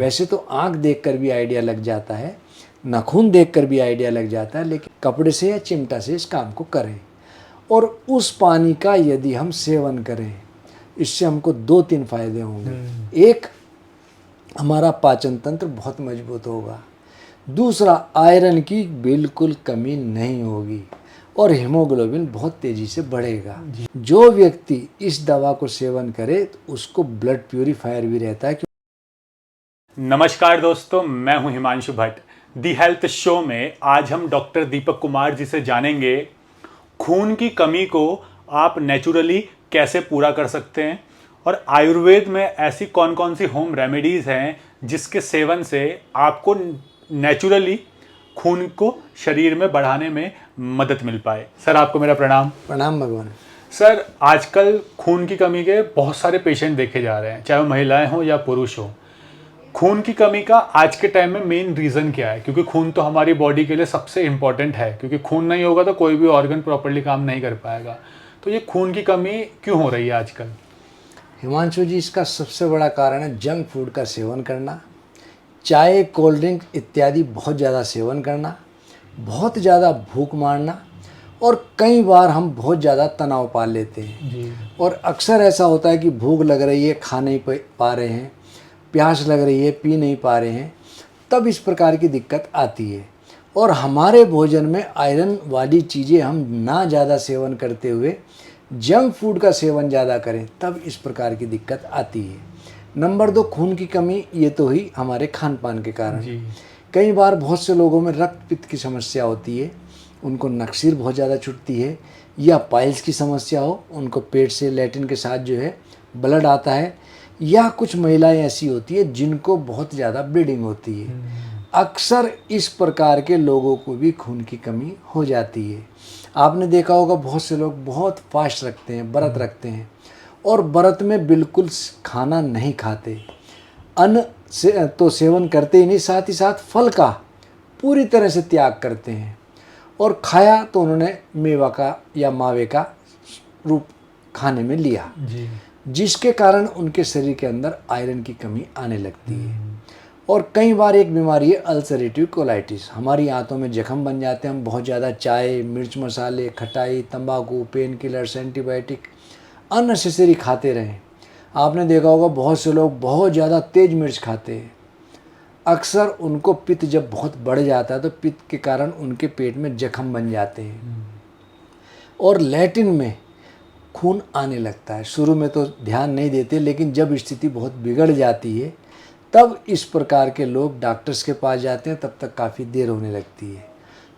वैसे तो आँख देखकर भी आइडिया लग जाता है, नाखून देखकर भी आइडिया लग जाता है, लेकिन कपड़े से या चिमटा से इस काम को करें। और उस पानी का यदि हम सेवन करें, इससे हमको 2-3 फायदे होंगे। एक, हमारा पाचन तंत्र बहुत मजबूत होगा। दूसरा, आयरन की बिल्कुल कमी नहीं होगी और हीमोग्लोबिन बहुत तेज़ी से बढ़ेगा। जो व्यक्ति इस दवा को सेवन करे तो उसको ब्लड प्यूरीफायर भी रहता है। नमस्कार दोस्तों, मैं हूं Himanshu Bhatt. The health show में आज हम डॉक्टर दीपक कुमार जी से जानेंगे खून की कमी को आप नेचुरली कैसे पूरा कर सकते हैं और आयुर्वेद में ऐसी कौन कौन सी होम रेमेडीज़ हैं जिसके सेवन से आपको नेचुरली खून को शरीर में बढ़ाने में मदद मिल पाए। सर, आपको मेरा प्रणाम। प्रणाम भगवान। सर, आजकल खून की कमी के बहुत सारे पेशेंट देखे जा रहे हैं, चाहे वो महिलाएं हों या पुरुष हों। खून की कमी का आज के टाइम में मेन रीज़न क्या है? क्योंकि खून तो हमारी बॉडी के लिए सबसे इम्पॉर्टेंट है, क्योंकि खून नहीं होगा तो कोई भी ऑर्गन प्रॉपर्ली काम नहीं कर पाएगा। तो ये खून की कमी क्यों हो रही है आजकल? हिमांशु जी, इसका सबसे बड़ा कारण है जंक फूड का सेवन करना, चाय, कोल्ड ड्रिंक इत्यादि बहुत ज़्यादा सेवन करना, बहुत ज़्यादा भूख मारना, और कई बार हम बहुत ज़्यादा तनाव पाल लेते हैं जी। और अक्सर ऐसा होता है कि भूख लग रही है, खा नहीं पा रहे हैं, प्यास लग रही है, पी नहीं पा रहे हैं, तब इस प्रकार की दिक्कत आती है। और हमारे भोजन में आयरन वाली चीज़ें हम ना ज़्यादा सेवन करते हुए जंक फूड का सेवन ज़्यादा करें, तब इस प्रकार की दिक्कत आती है। नंबर 2, खून की कमी, ये तो ही हमारे खान पान के कारण। कई बार बहुत से लोगों में रक्त पित्त की समस्या होती है, उनको नक्सीर बहुत ज़्यादा छूटती है, या पाइल्स की समस्या हो, उनको पेट से लैट्रिन के साथ जो है ब्लड आता है, या कुछ महिलाएं ऐसी होती है जिनको बहुत ज़्यादा ब्लीडिंग होती है। अक्सर इस प्रकार के लोगों को भी खून की कमी हो जाती है। आपने देखा होगा बहुत से लोग बहुत फास्ट रखते हैं, व्रत रखते हैं, और व्रत में बिल्कुल खाना नहीं खाते, अन्न से तो सेवन करते ही नहीं, साथ ही साथ फल का पूरी तरह से त्याग करते हैं, और खाया तो उन्होंने मेवा का या मावे का रूप खाने में लिया, जिसके कारण उनके शरीर के अंदर आयरन की कमी आने लगती है। और कई बार एक बीमारी है अल्सरेटिव कोलाइटिस। हमारी आंतों में जख्म बन जाते हैं, हम बहुत ज़्यादा चाय, मिर्च मसाले, खटाई, तंबाकू, पेन किलर्स, एंटीबायोटिक अननेसेसरी खाते रहें। आपने देखा होगा बहुत से लोग बहुत ज़्यादा तेज़ मिर्च खाते हैं। अक्सर उनको पित्त जब बहुत बढ़ जाता है तो पित्त के कारण उनके पेट में जख्म बन जाते हैं और लैट्रिन में खून आने लगता है। शुरू में तो ध्यान नहीं देते, लेकिन जब स्थिति बहुत बिगड़ जाती है तब इस प्रकार के लोग डॉक्टर्स के पास जाते हैं, तब तक काफ़ी देर होने लगती है।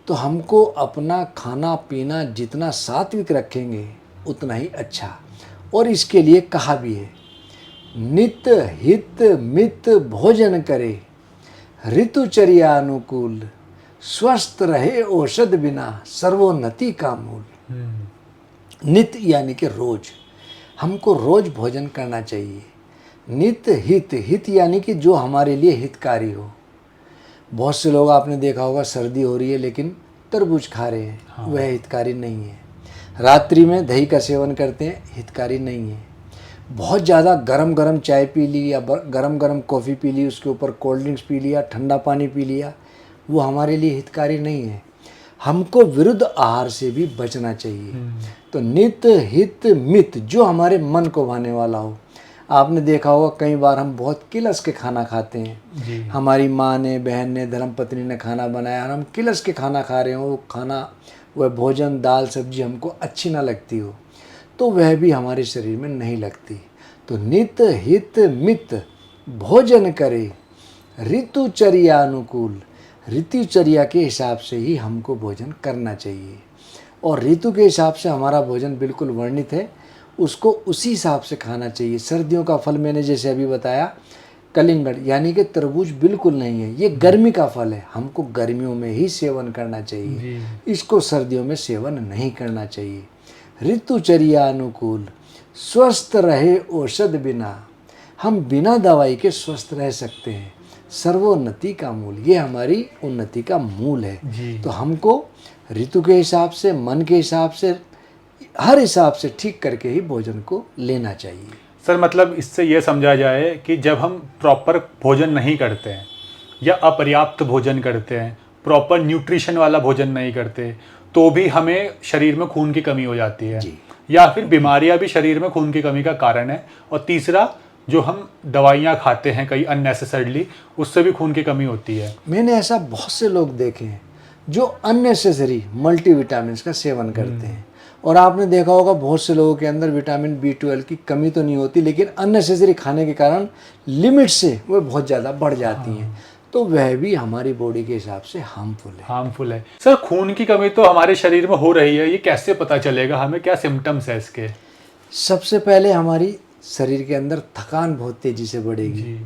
तो हमको अपना खाना पीना जितना सात्विक रखेंगे उतना ही अच्छा। और इसके लिए कहा भी है, नित हित मित भोजन करे, ऋतुचर्या अनुकूल, स्वस्थ रहे औषध बिना, सर्वोन्नति का मूल। नित यानी कि रोज, हमको रोज भोजन करना चाहिए। नित हित, हित यानी कि जो हमारे लिए हितकारी हो। बहुत से लोग आपने देखा होगा सर्दी हो रही है लेकिन तरबूज खा रहे हैं, वह हितकारी नहीं है। रात्रि में दही का सेवन करते हैं, हितकारी नहीं है। बहुत ज़्यादा गरम गरम चाय पी ली या गरम गरम कॉफ़ी पी ली, उसके ऊपर कोल्ड ड्रिंक्स पी लिया, ठंडा पानी पी लिया, वो हमारे लिए हितकारी नहीं है। हमको विरुद्ध आहार से भी बचना चाहिए। तो नित हित मित, जो हमारे मन को भाने वाला हो। आपने देखा होगा कई बार हम बहुत किलस के खाना खाते हैं। हमारी माँ ने, बहन ने, धर्मपत्नी ने खाना बनाया और हम किलस के खाना खा रहे हो, वो खाना, वह भोजन, दाल सब्जी हमको अच्छी ना लगती हो, तो वह भी हमारे शरीर में नहीं लगती। तो नित हित मित भोजन करे, ऋतुचर्या अनुकूल, ऋतुचर्या के हिसाब से ही हमको भोजन करना चाहिए। और ऋतु के हिसाब से हमारा भोजन बिल्कुल वर्णित है, उसको उसी हिसाब से खाना चाहिए। सर्दियों का फल मैंने जैसे अभी बताया, कलिंगड़ यानी कि तरबूज बिल्कुल नहीं है, ये गर्मी का फल है, हमको गर्मियों में ही सेवन करना चाहिए, इसको सर्दियों में सेवन नहीं करना चाहिए। ऋतुचर्या अनुकूल, स्वस्थ रहे औषध बिना, हम बिना दवाई के स्वस्थ रह सकते हैं। सर्वोन्नति का मूल, ये हमारी उन्नति का मूल है। तो हमको ऋतु के हिसाब से, मन के हिसाब से, हर हिसाब से ठीक करके ही भोजन को लेना चाहिए। सर मतलब इससे ये समझा जाए कि जब हम प्रॉपर भोजन नहीं करते हैं या अपर्याप्त भोजन करते हैं, प्रॉपर न्यूट्रिशन वाला भोजन नहीं करते, तो भी हमें शरीर में खून की कमी हो जाती है जी। या फिर बीमारियां भी शरीर में खून की कमी का कारण है। और तीसरा, जो हम दवाइयां खाते हैं कई अननेसेसरली, उससे भी खून की कमी होती है। मैंने ऐसा बहुत से लोग देखे हैं जो अननेसेसरी मल्टीविटामिन का सेवन करते हैं, और आपने देखा होगा बहुत से लोगों के अंदर विटामिन B12 की कमी तो नहीं होती, लेकिन अननेसेसरी खाने के कारण लिमिट से वो बहुत ज़्यादा बढ़ जाती हैं, तो वह भी हमारी बॉडी के हिसाब से हार्मफुल है। सर खून की कमी तो हमारे शरीर में हो रही है, ये कैसे पता चलेगा हमें, क्या सिम्टम्स है इसके? सबसे पहले हमारी शरीर के अंदर थकान बहुत तेज़ी से बढ़ेगी, जी।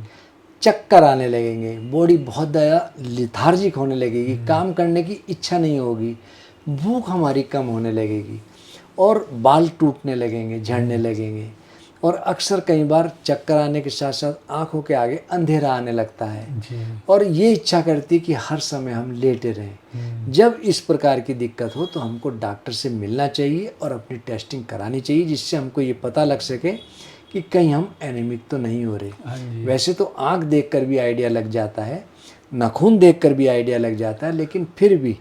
चक्कर आने लगेंगे, बॉडी बहुत ज़्यादा लिथार्जिक होने लगेगी, काम करने की इच्छा नहीं होगी, भूख हमारी कम होने लगेगी, और बाल टूटने लगेंगे, झड़ने लगेंगे, और अक्सर कई बार चक्कर आने के साथ साथ आंखों के आगे अंधेरा आने लगता है, जी। और ये इच्छा करती है कि हर समय हम लेटे रहें। जब इस प्रकार की दिक्कत हो तो हमको डॉक्टर से मिलना चाहिए और अपनी टेस्टिंग करानी चाहिए, जिससे हमको ये पता लग सके कि कहीं हम एनीमिक तो नहीं हो रहे। वैसे तो आंख देखकर भी आइडिया लग जाता है, नाखून देखकर भी आइडिया लग जाता है, लेकिन फिर भी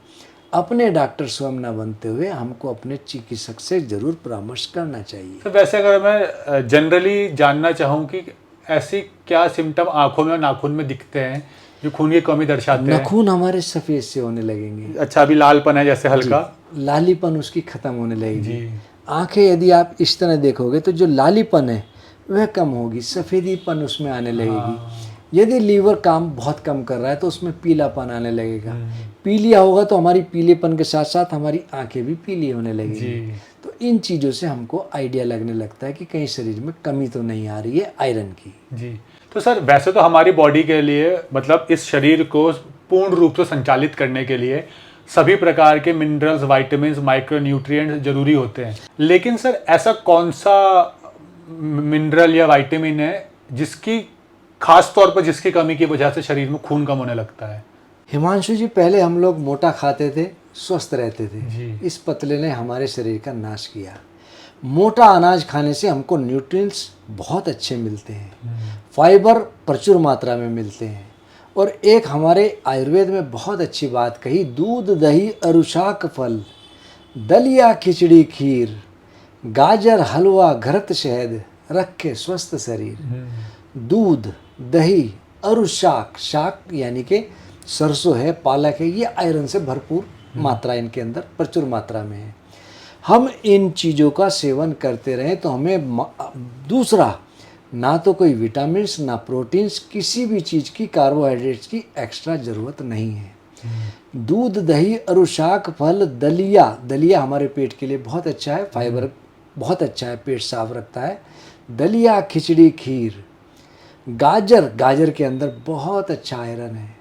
अपने डॉक्टर स्वयं न बनते हुए हमको अपने चिकित्सक से जरूर परामर्श करना चाहिए। तो वैसे अगर मैं जनरली जानना चाहूँ कि ऐसी क्या सिम्टम आंखों में और नाखून में दिखते हैं जो खून की कमी दर्शाते हैं? नाखून हमारे सफ़ेद से होने लगेंगे। अच्छा, अभी लालपन है जैसे हल्का? लालीपन उसकी खत्म होने लगेगी। जी। आंखें यदि आप इस तरह देखोगे तो जो लालीपन है वह कम होगी, सफ़ेदीपन उसमें आने लगेगी। यदि लीवर काम बहुत कम कर रहा है तो उसमें पीलापन आने लगेगा। पीलिया होगा तो हमारी पीलेपन के साथ साथ हमारी आंखें भी पीली होने लगेंगी। तो इन चीज़ों से हमको आइडिया लगने लगता है कि कहीं शरीर में कमी तो नहीं आ रही है आयरन की। जी। तो सर वैसे तो हमारी बॉडी के लिए, मतलब इस शरीर को पूर्ण रूप से संचालित करने के लिए सभी प्रकार के मिनरल्स, वाइटामिन, माइक्रो न्यूट्रिएंट्स जरूरी होते हैं, लेकिन सर ऐसा कौन सा मिनरल या वाइटामिन है जिसकी खास तौर पर जिसकी कमी की वजह से शरीर में खून कम होने लगता है? हिमांशु जी, पहले हम लोग मोटा खाते थे, स्वस्थ रहते थे। जी। इस पतले ने हमारे शरीर का नाश किया। मोटा अनाज खाने से हमको न्यूट्रिएंट्स बहुत अच्छे मिलते हैं, फाइबर प्रचुर मात्रा में मिलते हैं, और एक हमारे आयुर्वेद में बहुत अच्छी बात कही, दूध दही अरुशाक फल, दलिया खिचड़ी खीर, गाजर हलवा घृत शहद, रखे स्वस्थ शरीर। दूध दही अरुशाक, शाक यानी कि सरसों है, पालक है, ये आयरन से भरपूर मात्रा इनके अंदर प्रचुर मात्रा में है। हम इन चीज़ों का सेवन करते रहें तो हमें दूसरा ना तो कोई विटामिन्स ना प्रोटीन्स, किसी भी चीज़ की, कार्बोहाइड्रेट्स की एक्स्ट्रा ज़रूरत नहीं है। दूध दही अरुशाक फल, दलिया हमारे पेट के लिए बहुत अच्छा है, फाइबर बहुत अच्छा है, पेट साफ रखता है। दलिया खिचड़ी खीर, गाजर के अंदर बहुत अच्छा आयरन है,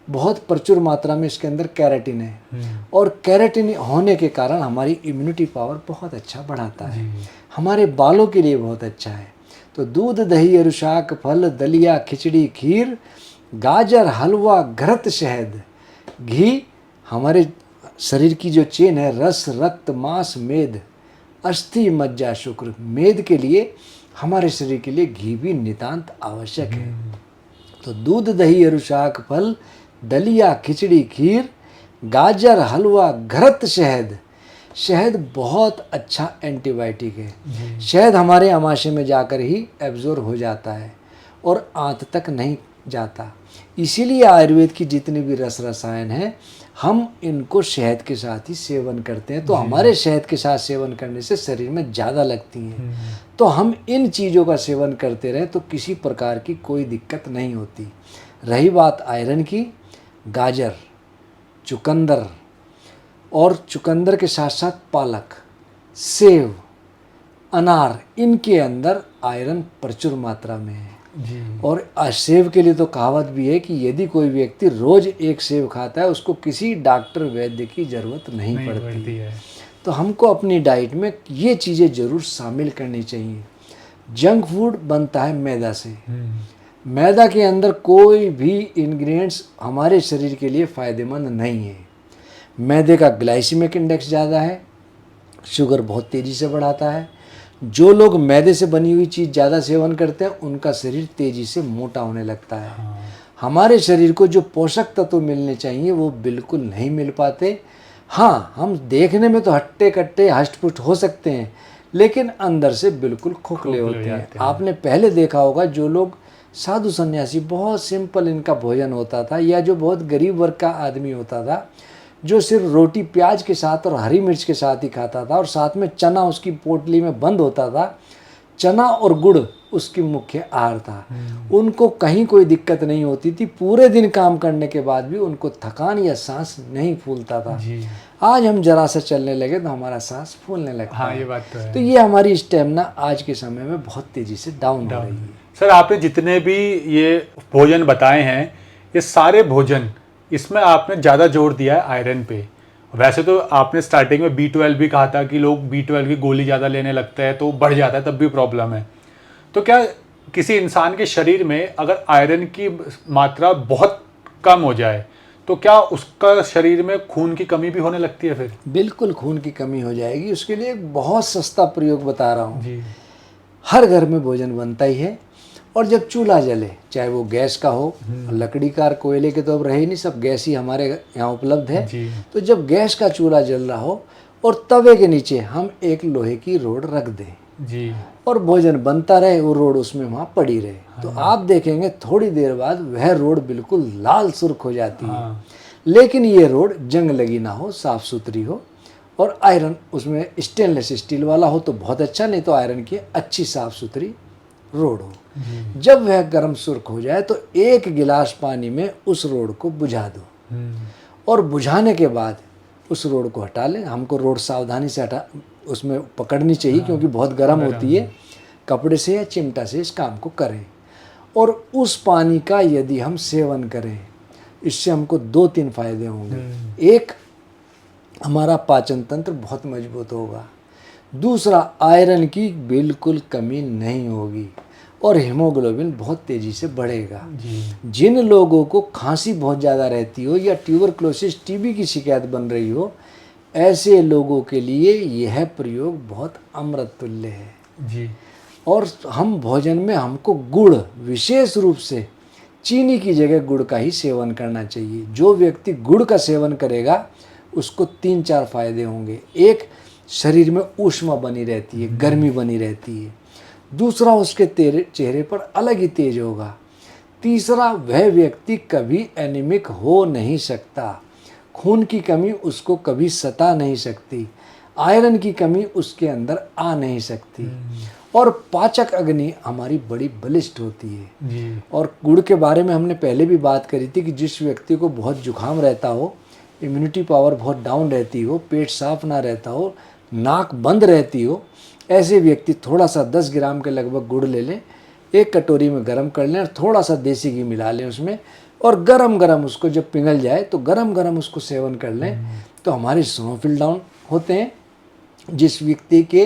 बहुत प्रचुर मात्रा में इसके अंदर कैरेटिन है, और कैरेटिन होने के कारण हमारी इम्यूनिटी पावर बहुत अच्छा बढ़ाता है, हमारे बालों के लिए बहुत अच्छा है। तो दूध दही अरुशाक फल, दलिया खिचड़ी खीर, गाजर हलवा घृत शहद, घी हमारे शरीर की जो चेन है, रस रक्त मांस मेद, अस्थि मज्जा शुक्र, मेद के लिए हमारे शरीर के लिए घी भी नितांत आवश्यक है। तो दूध दही अरुशाक फल, दलिया खिचड़ी खीर, गाजर हलवा घृत शहद, शहद बहुत अच्छा एंटीबायोटिक है। शहद हमारे आमाशय में जाकर ही एब्जॉर्ब हो जाता है और आंत तक नहीं जाता, इसीलिए आयुर्वेद की जितनी भी रस रसायन हैं हम इनको शहद के साथ ही सेवन करते हैं। तो हमारे शहद के साथ सेवन करने से शरीर में ज़्यादा लगती हैं। तो हम इन चीज़ों का सेवन करते रहें तो किसी प्रकार की कोई दिक्कत नहीं होती। रही बात आयरन की, गाजर, चुकंदर, और चुकंदर के साथ साथ पालक, सेव, अनार, इनके अंदर आयरन प्रचुर मात्रा में है। और सेव के लिए तो कहावत भी है कि यदि कोई व्यक्ति रोज एक सेव खाता है उसको किसी डॉक्टर वैद्य की जरूरत नहीं पड़ती है। तो हमको अपनी डाइट में ये चीज़ें ज़रूर शामिल करनी चाहिए। जंक फूड बनता है मैदा से, मैदा के अंदर कोई भी इंग्रेडिएंट्स हमारे शरीर के लिए फ़ायदेमंद नहीं है। मैदे का ग्लाइसेमिक इंडेक्स ज़्यादा है, शुगर बहुत तेज़ी से बढ़ाता है, जो लोग मैदे से बनी हुई चीज़ ज़्यादा सेवन करते हैं उनका शरीर तेज़ी से मोटा होने लगता है। हमारे शरीर को जो पोषक तत्व मिलने चाहिए वो बिल्कुल नहीं मिल पाते। हाँ, हम देखने में तो हट्टे कट्टे हष्ट-पुष्ट हो सकते हैं, लेकिन अंदर से बिल्कुल खोखले होते हैं। आपने पहले देखा होगा जो लोग साधु सन्यासी, बहुत सिंपल इनका भोजन होता था, या जो बहुत गरीब वर्ग का आदमी होता था जो सिर्फ रोटी प्याज के साथ और हरी मिर्च के साथ ही खाता था और साथ में चना उसकी पोटली में बंद होता था, चना और गुड़ उसकी मुख्य आहार था। उनको कहीं कोई दिक्कत नहीं होती थी, पूरे दिन काम करने के बाद भी उनको थकान या सांस नहीं फूलता था। आज हम जरा सा चलने लगे तो हमारा सांस फूलने लगता है। ये बात तो है। तो ये हमारी स्टेमिना आज के समय में बहुत तेजी से डाउन हो रही है। सर, आपने जितने भी ये भोजन बताए हैं, ये सारे भोजन, इसमें आपने ज़्यादा जोर दिया है आयरन पे। वैसे तो आपने स्टार्टिंग में B12 भी कहा था कि लोग B12 की गोली ज़्यादा लेने लगते हैं तो बढ़ जाता है, तब भी प्रॉब्लम है। तो क्या किसी इंसान के शरीर में अगर आयरन की मात्रा बहुत कम हो जाए तो क्या उसका शरीर में खून की कमी भी होने लगती है फिर? बिल्कुल खून की कमी हो जाएगी। उसके लिए एक बहुत सस्ता प्रयोग बता रहा हूँ। जी। हर घर में भोजन बनता ही है, और जब चूल्हा जले, चाहे वो गैस का हो, लकड़ी का, कोयले के तो अब रहे ही नहीं, सब गैस ही हमारे यहाँ उपलब्ध है। तो जब गैस का चूल्हा जल रहा हो और तवे के नीचे हम एक लोहे की रोड रख दें जी, और भोजन बनता रहे, वो रोड उसमें वहाँ पड़ी रहे, तो आप देखेंगे थोड़ी देर बाद वह रोड बिल्कुल लाल सुर्ख हो जाती है। लेकिन ये रोड जंग लगी ना हो, साफ सुथरी हो, और आयरन उसमें स्टेनलेस स्टील वाला हो तो बहुत अच्छा, नहीं तो आयरन की अच्छी साफ सुथरी रोड हो। जब वह गर्म सुर्ख हो जाए तो एक गिलास पानी में उस रोड को बुझा दो, और बुझाने के बाद उस रोड को हटा लें। हमको रोड सावधानी से हटा, उसमें पकड़नी चाहिए क्योंकि बहुत गर्म होती है। कपड़े से या चिमटा से इस काम को करें, और उस पानी का यदि हम सेवन करें, इससे हमको 2-3 फायदे होंगे। एक, हमारा पाचन तंत्र बहुत मजबूत होगा। दूसरा, आयरन की बिल्कुल कमी नहीं होगी, और हीमोग्लोबिन बहुत तेज़ी से बढ़ेगा। जिन लोगों को खांसी बहुत ज़्यादा रहती हो या ट्यूबरक्लोसिस, टीबी की शिकायत बन रही हो, ऐसे लोगों के लिए यह प्रयोग बहुत अमृत तुल्य है जी। और हम भोजन में हमको गुड़, विशेष रूप से चीनी की जगह गुड़ का ही सेवन करना चाहिए। जो व्यक्ति गुड़ का सेवन करेगा उसको 3-4 फायदे होंगे। एक, शरीर में ऊष्मा बनी रहती है, गर्मी बनी रहती है। दूसरा, उसके चेहरे पर अलग ही तेज होगा। तीसरा, वह व्यक्ति कभी एनीमिक हो नहीं सकता, खून की कमी उसको कभी सता नहीं सकती, आयरन की कमी उसके अंदर आ नहीं सकती, और पाचक अग्नि हमारी बड़ी बलिष्ठ होती है जी। और गुड़ के बारे में हमने पहले भी बात करी थी कि जिस व्यक्ति को बहुत जुकाम रहता हो, इम्यूनिटी पावर बहुत डाउन रहती हो, पेट साफ ना रहता हो, नाक बंद रहती हो, ऐसे व्यक्ति थोड़ा सा 10 ग्राम के लगभग गुड़ ले लें, एक कटोरी में गर्म कर लें और थोड़ा सा देसी घी मिला लें उसमें, और गरम गरम उसको जब पिघल जाए तो गरम गरम उसको सेवन कर लें, तो हमारे इसिनोफिल डाउन होते हैं। जिस व्यक्ति के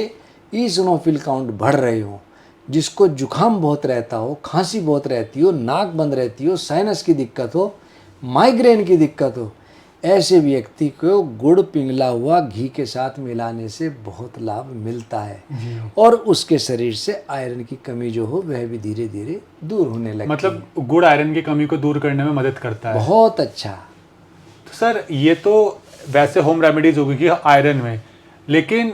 इसिनोफिल काउंट बढ़ रहे हो, जिसको जुकाम बहुत रहता हो, खांसी बहुत रहती हो, नाक बंद रहती हो, साइनस की दिक्कत हो, माइग्रेन की दिक्कत हो, ऐसे व्यक्ति को गुड़ पिघला हुआ घी के साथ मिलाने से बहुत लाभ मिलता है, और उसके शरीर से आयरन की कमी जो हो वह भी धीरे धीरे दूर होने लगती है। मतलब गुड़ आयरन की कमी को दूर करने में मदद करता है। बहुत अच्छा। तो सर, ये तो वैसे होम रेमेडीज होगी कि आयरन में, लेकिन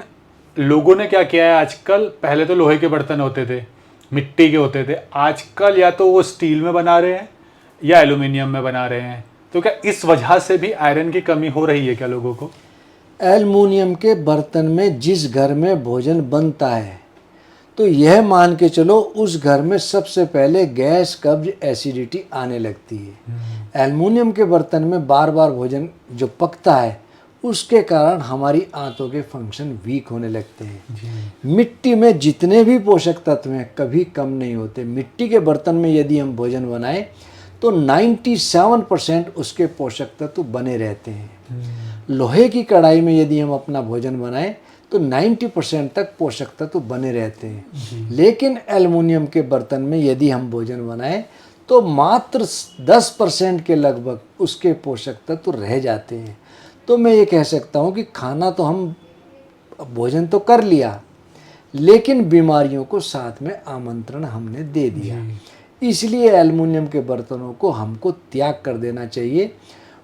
लोगों ने क्या किया है आजकल, पहले तो लोहे के बर्तन होते थे, मिट्टी के होते थे, आजकल या तो वो स्टील में बना रहे हैं या एल्युमिनियम में बना रहे हैं। तो क्या इस वजह से भी आयरन की कमी हो रही है क्या लोगों को? एल्युमिनियम के बर्तन में जिस घर में भोजन बनता है, तो यह मान के चलो उस घर में सबसे पहले गैस, कब्ज, एसिडिटी आने लगती है। एल्युमिनियम के बर्तन में बार बार भोजन जो पकता है, उसके कारण हमारी आंतों के फंक्शन वीक होने लगते हैं। मिट्टी में जितने भी पोषक तत्व हैं कभी कम नहीं होते। मिट्टी के बर्तन में यदि हम भोजन बनाएं तो 97% उसके पोषक तत्व बने रहते हैं। लोहे की कढ़ाई में यदि हम अपना भोजन बनाएं तो 90% तक पोषक तत्व बने रहते हैं। लेकिन एल्युमिनियम के बर्तन में यदि हम भोजन बनाएं तो मात्र 10% के लगभग उसके पोषक तत्व रह जाते हैं। तो मैं ये कह सकता हूँ कि खाना तो हम भोजन तो कर लिया, लेकिन बीमारियों को साथ में आमंत्रण हमने दे दिया। इसलिए एल्युमिनियम के बर्तनों को हमको त्याग कर देना चाहिए।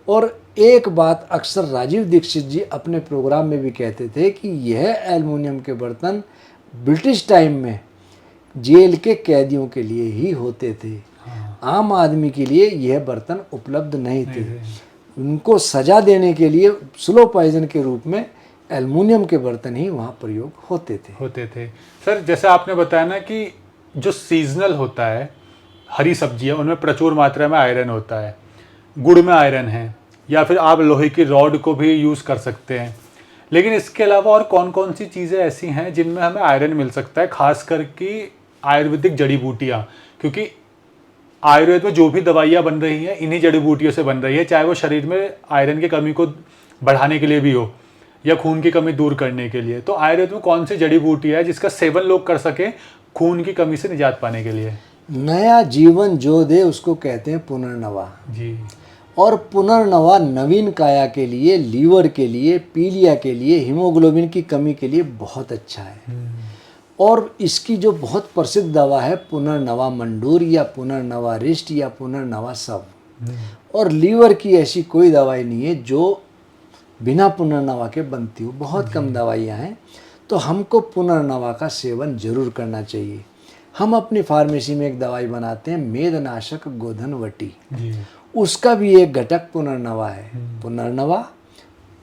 और एक बात अक्सर राजीव दीक्षित जी अपने प्रोग्राम में भी कहते थे कि यह एल्युमिनियम के बर्तन ब्रिटिश टाइम में जेल के कैदियों के लिए ही होते थे। आम आदमी के लिए यह बर्तन उपलब्ध नहीं थे। उनको सजा देने के लिए स्लो पॉइजन के रूप में एल्युमिनियम के बर्तन ही वहाँ प्रयोग होते थे। सर, जैसे आपने बताया ना कि जो सीजनल होता है, हरी सब्जियां, उनमें प्रचुर मात्रा में आयरन होता है, गुड़ में आयरन है, या फिर आप लोहे की रॉड को भी यूज़ कर सकते हैं। लेकिन इसके अलावा और कौन कौन सी चीज़ें ऐसी हैं जिनमें हमें आयरन मिल सकता है, खास करके आयुर्वेदिक जड़ी बूटियाँ? क्योंकि आयुर्वेद में जो भी दवाइयाँ बन रही हैं इन्हीं जड़ी बूटियों से बन रही है, चाहे वो शरीर में आयरन की कमी को बढ़ाने के लिए भी हो या खून की कमी दूर करने के लिए। तो आयुर्वेद में कौन सी जड़ी बूटी है जिसका सेवन लोग कर सके खून की कमी से निजात पाने के लिए? नया जीवन जो दे उसको कहते हैं पुनर्नवा जी। और पुनर्नवा नवीन काया के लिए, लीवर के लिए, पीलिया के लिए, हीमोग्लोबिन की कमी के लिए बहुत अच्छा है। और इसकी जो बहुत प्रसिद्ध दवा है पुनर्नवा मंडूर या पुनर्नवा रिष्ट या पुनर्नवा सब। और लीवर की ऐसी कोई दवाई नहीं है जो बिना पुनर्नवा के बनती हो, बहुत कम दवाइयाँ हैं। तो हमको पुनर्नवा का सेवन जरूर करना चाहिए। हम अपनी फार्मेसी में एक दवाई बनाते हैं मेदनाशक गोधनवटी, उसका भी एक घटक पुनर्नवा है। पुनर्नवा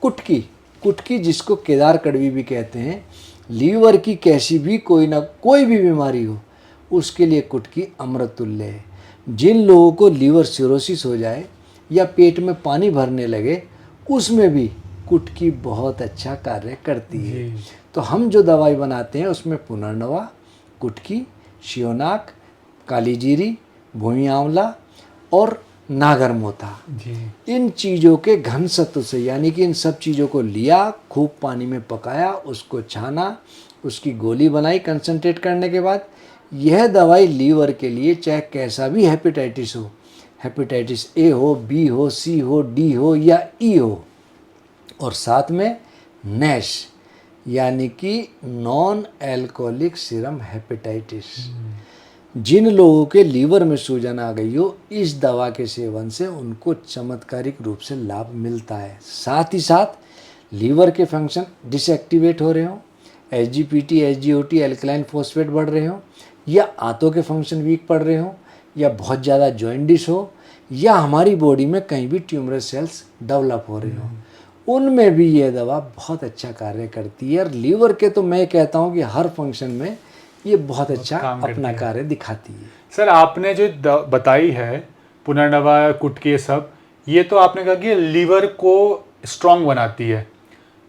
कुटकी जिसको केदार कड़वी भी कहते हैं, लीवर की कैसी भी कोई भी बीमारी हो उसके लिए कुटकी अमृत तुल्य है। जिन लोगों को लीवर सिरोसिस हो जाए या पेट में पानी भरने लगे उसमें भी कुटकी बहुत अच्छा कार्य करती है। तो हम जो दवाई बनाते हैं उसमें पुनर्नवा, कुटकी, शियोनाक, काली जीरी, भूमि आंवला और नागरमोथा, इन चीज़ों के घन सत्व से, यानी कि इन सब चीज़ों को लिया, खूब पानी में पकाया, उसको छाना, उसकी गोली बनाई कंसंट्रेट करने के बाद। यह दवाई लीवर के लिए चाहे कैसा भी हेपेटाइटिस हो, हेपेटाइटिस ए हो, बी हो, सी हो, डी हो या ई हो, और साथ में नैश यानी कि नॉन एल्कोहलिक सीरम हेपेटाइटिस, जिन लोगों के लीवर में सूजन आ गई हो, इस दवा के सेवन से उनको चमत्कारिक रूप से लाभ मिलता है। साथ ही साथ लीवर के फंक्शन डिसएक्टिवेट हो रहे हो, एसजीपीटी, एसजीओटी, एल्कलाइन फॉस्फेट बढ़ रहे हो, या आंतों के फंक्शन वीक पड़ रहे हो, या बहुत ज़्यादा जॉइंटिस हो, या हमारी बॉडी में कहीं भी ट्यूमरस सेल्स डेवलप हो रहे हो, उनमें भी ये दवा बहुत अच्छा कार्य करती है। और लीवर के तो मैं कहता हूँ कि हर फंक्शन में ये बहुत अच्छा अपना कार्य दिखाती है। सर, आपने जो बताई है पुनर्नवा, कुटकी, ये सब, ये तो आपने कहा कि लीवर को स्ट्रांग बनाती है,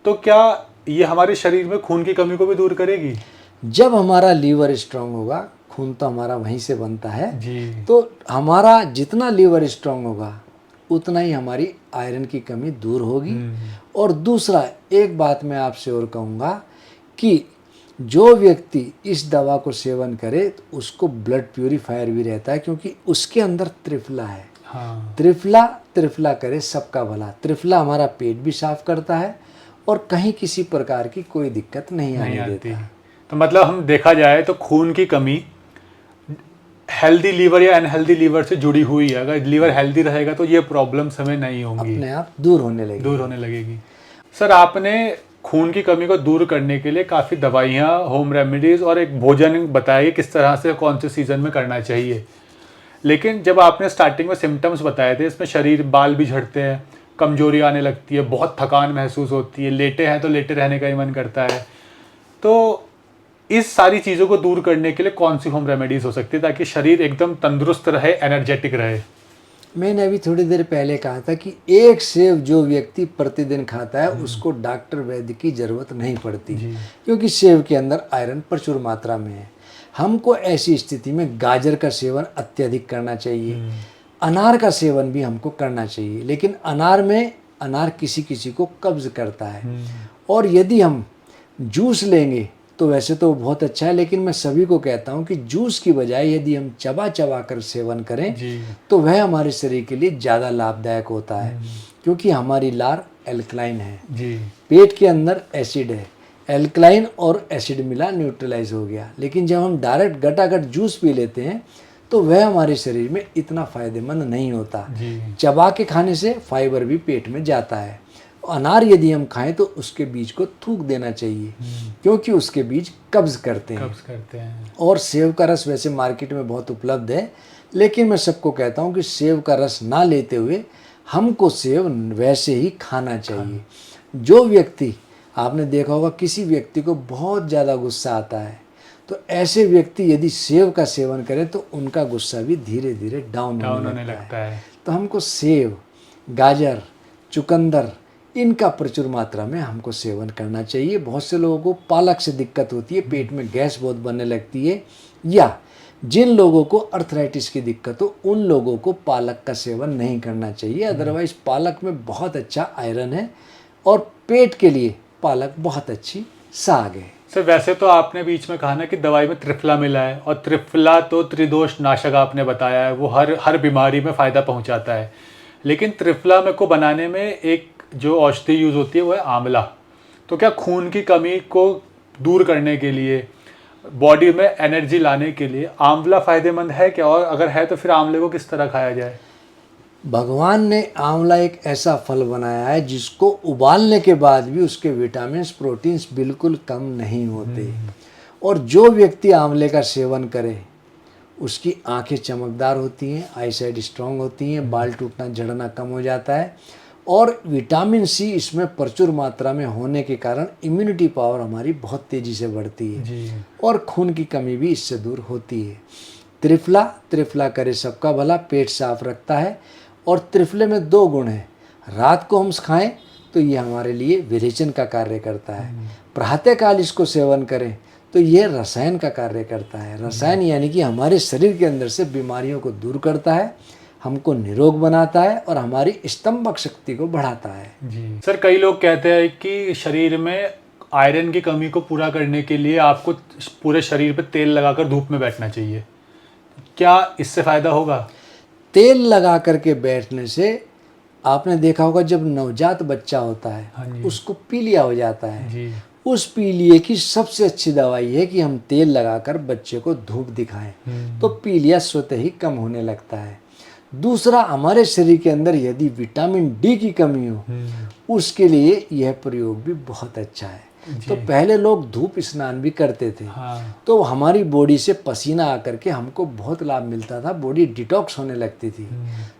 तो क्या ये हमारे शरीर में खून की कमी को भी दूर करेगी? जब हमारा लीवर स्ट्रांग होगा, खून तो हमारा वहीं से बनता है जी। तो हमारा जितना लीवर स्ट्रांग होगा उतना ही हमारी आयरन की कमी दूर होगी। और दूसरा एक बात मैं आपसे और कहूँगा कि जो व्यक्ति इस दवा को सेवन करे तो उसको ब्लड प्यूरीफायर भी रहता है, क्योंकि उसके अंदर त्रिफला है। त्रिफला करे सबका भला। त्रिफला हमारा पेट भी साफ करता है और कहीं किसी प्रकार की कोई दिक्कत नहीं आने देता। तो मतलब हम देखा जाए तो खून की कमी हेल्दी लीवर या अनहेल्दी लीवर से जुड़ी हुई है। अगर लीवर हेल्दी रहेगा तो ये प्रॉब्लम्स हमें नहीं होंगी, अपने आप दूर होने लगेगी। सर, आपने खून की कमी को दूर करने के लिए काफ़ी दवाइयाँ, होम रेमेडीज़ और एक भोजन बताया किस तरह से कौन से सीज़न में करना चाहिए। लेकिन जब आपने स्टार्टिंग में सिम्टम्स बताए थे, इसमें शरीर, बाल भी झड़ते हैं, कमजोरी आने लगती है, बहुत थकान महसूस होती है, लेटे हैं तो लेटे रहने का ही मन करता है, तो इस सारी चीज़ों को दूर करने के लिए कौन सी होम रेमेडीज़ हो सकती है ताकि शरीर एकदम तंदुरुस्त रहे, एनर्जेटिक रहे? मैंने अभी थोड़ी देर पहले कहा था कि एक सेव जो व्यक्ति प्रतिदिन खाता है उसको डॉक्टर वैद्य की ज़रूरत नहीं पड़ती, क्योंकि सेव के अंदर आयरन प्रचुर मात्रा में है। हमको ऐसी स्थिति में गाजर का सेवन अत्यधिक करना चाहिए, अनार का सेवन भी हमको करना चाहिए। लेकिन अनार किसी किसी को कब्ज़ करता है, और यदि हम जूस लेंगे तो वैसे तो बहुत अच्छा है, लेकिन मैं सभी को कहता हूं कि जूस की बजाय यदि हम चबा कर सेवन करें तो वह हमारे शरीर के लिए ज़्यादा लाभदायक होता है, क्योंकि हमारी लार एल्कलाइन है, पेट के अंदर एसिड है, एल्कलाइन और एसिड मिला न्यूट्रलाइज हो गया। लेकिन जब हम डायरेक्ट गटागट जूस पी लेते हैं तो वह हमारे शरीर में इतना फ़ायदेमंद नहीं होता। चबा के खाने से फाइबर भी पेट में जाता है। अनार यदि हम खाएं तो उसके बीज को थूक देना चाहिए, क्योंकि उसके बीज कब्ज करते हैं। और सेब का रस वैसे मार्केट में बहुत उपलब्ध है, लेकिन मैं सबको कहता हूं कि सेब का रस ना लेते हुए हमको सेब वैसे ही खाना चाहिए। जो व्यक्ति, आपने देखा होगा किसी व्यक्ति को बहुत ज़्यादा गुस्सा आता है, तो ऐसे व्यक्ति यदि सेब का सेवन करें तो उनका गुस्सा भी धीरे धीरे डाउन होने लगता है। तो हमको सेब, गाजर, चुकंदर, इनका प्रचुर मात्रा में हमको सेवन करना चाहिए। बहुत से लोगों को पालक से दिक्कत होती है, पेट में गैस बहुत बनने लगती है, या जिन लोगों को अर्थराइटिस की दिक्कत हो उन लोगों को पालक का सेवन नहीं करना चाहिए। अदरवाइज पालक में बहुत अच्छा आयरन है और पेट के लिए पालक बहुत अच्छी साग है। सर वैसे तो आपने बीच में कहा ना कि दवाई में त्रिफला मिला है, और त्रिफला तो त्रिदोष नाशक आपने बताया है, वो हर बीमारी में फ़ायदा पहुंचाता है। लेकिन त्रिफला में को बनाने में एक जो औषधि यूज़ होती है वो है आंवला। तो क्या खून की कमी को दूर करने के लिए, बॉडी में एनर्जी लाने के लिए आंवला फ़ायदेमंद है क्या? और अगर है तो फिर आंवले को किस तरह खाया जाए? भगवान ने आंवला एक ऐसा फल बनाया है जिसको उबालने के बाद भी उसके विटामिन्स, प्रोटीन्स बिल्कुल कम नहीं होते। और जो व्यक्ति आंवले का सेवन करे उसकी आंखें चमकदार होती हैं, आईसाइट स्ट्रांग होती हैं, बाल टूटना झड़ना कम हो जाता है, और विटामिन सी इसमें प्रचुर मात्रा में होने के कारण इम्यूनिटी पावर हमारी बहुत तेज़ी से बढ़ती है और खून की कमी भी इससे दूर होती है। त्रिफला करे सबका भला, पेट साफ रखता है। और त्रिफले में 2 गुण हैं। रात को हम खाएं तो ये हमारे लिए विरेचन का कार्य करता है, प्रातःकाल इसको सेवन करें तो ये रसायन का कार्य करता है। रसायन यानी कि हमारे शरीर के अंदर से बीमारियों को दूर करता है, हमको निरोग बनाता है और हमारी स्तंभक शक्ति को बढ़ाता है। जी सर, कई लोग कहते हैं कि शरीर में आयरन की कमी को पूरा करने के लिए आपको पूरे शरीर पे तेल लगाकर धूप में बैठना चाहिए, क्या इससे फ़ायदा होगा? तेल लगा करके बैठने से आपने देखा होगा जब नवजात बच्चा होता है उसको पीलिया हो जाता है। उस पीलिए की सबसे अच्छी दवाई है कि हम तेल लगाकर बच्चे को धूप दिखाएं, तो पीलिया स्वतः ही कम होने लगता है। दूसरा, हमारे शरीर के अंदर यदि विटामिन डी की कमी हो उसके लिए यह प्रयोग भी बहुत अच्छा है। तो पहले लोग धूप स्नान भी करते थे, तो हमारी बॉडी से पसीना आकर के हमको बहुत लाभ मिलता था, बॉडी डिटॉक्स होने लगती थी।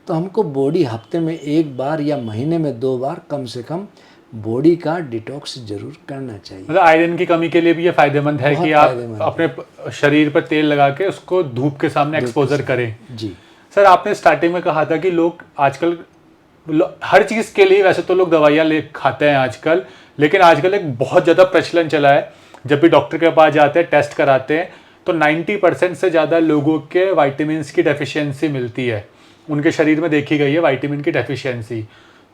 तो हमको बॉडी हफ्ते में 1 बार या महीने में 2 बार कम से कम बॉडी का डिटॉक्स जरूर करना चाहिए। मतलब आयरन की कमी के लिए भी ये फायदेमंद है कि आप अपने शरीर पर तेल लगा के उसको धूप के सामने एक्सपोजर करें। जी सर, आपने स्टार्टिंग में कहा था कि लोग आजकल हर चीज़ के लिए, वैसे तो लोग दवाइयाँ ले खाते हैं आजकल, लेकिन आजकल एक बहुत ज़्यादा प्रचलन चला है, जब भी डॉक्टर के पास जाते हैं, टेस्ट कराते हैं, तो 90% से ज़्यादा लोगों के वाइटामिन्स की डेफिशिएंसी मिलती है, उनके शरीर में देखी गई है वाइटामिन की डेफिशिएंसी।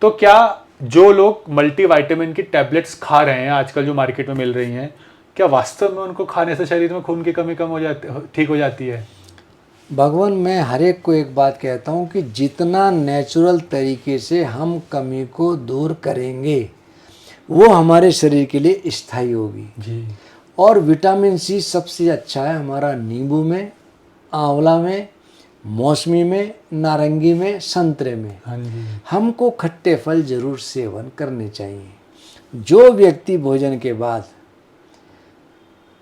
तो क्या जो लोग मल्टी वाइटामिन की टैबलेट्स खा रहे हैं आजकल जो मार्केट में मिल रही हैं, क्या वास्तव में उनको खाने से शरीर में खून की कमी ठीक हो जाती है? भगवान, मैं हर एक को एक बात कहता हूँ कि जितना नेचुरल तरीके से हम कमी को दूर करेंगे वो हमारे शरीर के लिए स्थायी होगी जी। और विटामिन सी सबसे अच्छा है हमारा नींबू में, आंवला में, मौसमी में, नारंगी में, संतरे में। हमको खट्टे फल जरूर सेवन करने चाहिए। जो व्यक्ति भोजन के बाद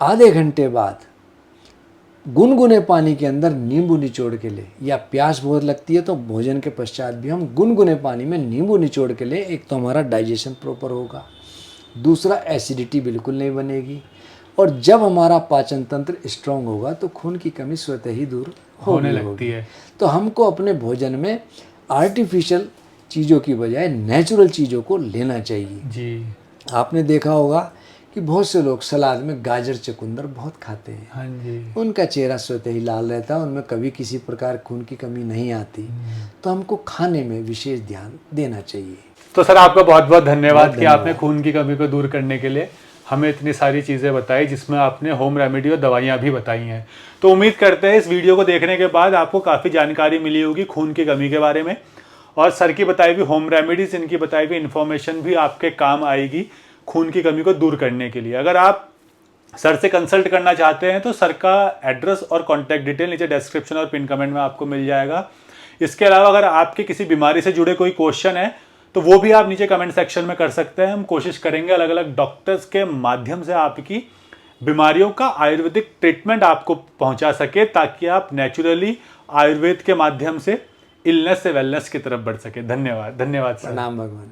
आधे घंटे बाद गुनगुने पानी के अंदर नींबू निचोड़ के ले, या प्यास बहुत लगती है तो भोजन के पश्चात भी हम गुनगुने पानी में नींबू निचोड़ के ले, एक तो हमारा डाइजेशन प्रॉपर होगा, दूसरा एसिडिटी बिल्कुल नहीं बनेगी, और जब हमारा पाचन तंत्र स्ट्रांग होगा तो खून की कमी स्वतः ही दूर होने लगती है। तो हमको अपने भोजन में आर्टिफिशियल चीज़ों की बजाय नेचुरल चीज़ों को लेना चाहिए जी। आपने देखा होगा कि बहुत से लोग सलाद में गाजर चुकंदर बहुत खाते हैं। हाँ जी। उनका चेहरा स्वतः ही लाल रहता है, उनमें कभी किसी प्रकार खून की कमी नहीं आती। तो हमको खाने में विशेष ध्यान देना चाहिए। तो सर, आपका बहुत बहुत धन्यवाद कि आपने खून की कमी को दूर करने के लिए हमें इतनी सारी चीज़ें बताई, जिसमें आपने होम रेमेडी और दवाइयाँ भी बताई हैं। तो उम्मीद करते हैं इस वीडियो को देखने के बाद आपको काफ़ी जानकारी मिली होगी खून की कमी के बारे में, और सर की बताई हुई होम रेमेडीज़, इनकी बताई हुई इन्फॉर्मेशन भी आपके काम आएगी खून की कमी को दूर करने के लिए। अगर आप सर से कंसल्ट करना चाहते हैं तो सर का एड्रेस और कॉन्टैक्ट डिटेल नीचे डिस्क्रिप्शन और पिन कमेंट में आपको मिल जाएगा। इसके अलावा अगर आपके किसी बीमारी से जुड़े कोई क्वेश्चन है तो वो भी आप नीचे कमेंट सेक्शन में कर सकते हैं। हम कोशिश करेंगे अलग अलग डॉक्टर्स के माध्यम से आपकी बीमारियों का आयुर्वेदिक ट्रीटमेंट आपको पहुंचा सके, ताकि आप नेचुरली आयुर्वेद के माध्यम से इलनेस से वेलनेस की तरफ बढ़ सके। धन्यवाद। धन्यवाद सर। प्रणाम भगवान।